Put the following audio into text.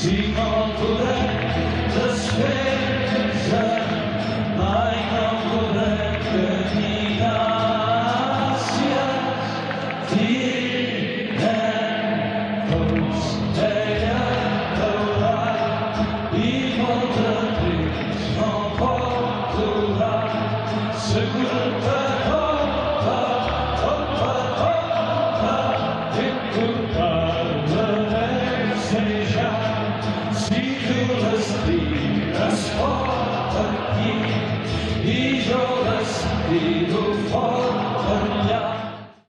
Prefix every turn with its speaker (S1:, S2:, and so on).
S1: Si non potete spesa, mai non potete minasia, tiempos ella y contratriz non può durare, seguita colpa di curvarle seja. Si tu l'estimes fort aquí i jo l'estimo fort enllà.